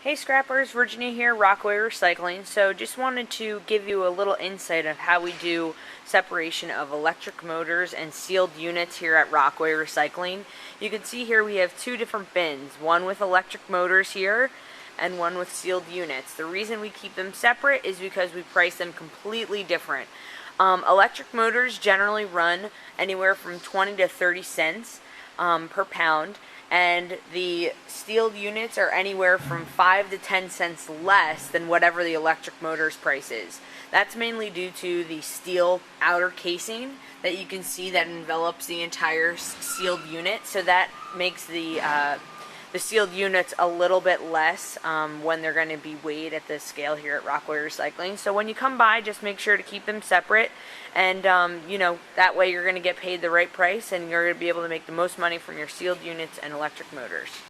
Hey Scrappers, Virginia here, Rockaway Recycling. So just wanted to give you a little insight of how we do separation of electric motors and sealed units here at Rockaway Recycling. You can see here we have two different bins, one with electric motors here and one with sealed units. The reason we keep them separate is because we price them completely different. Electric motors generally run anywhere from 20 to 30 cents per pound, and the sealed units are anywhere from 5 to 10 cents less than whatever the electric motor's price is. That's mainly due to the steel outer casing that you can see that envelops the entire sealed unit, so that makes the sealed units a little bit less when they're going to be weighed at the scale here at Rockaway Recycling. So when you come by, just make sure to keep them separate, and that way you're going to get paid the right price and you're going to be able to make the most money from your sealed units and electric motors.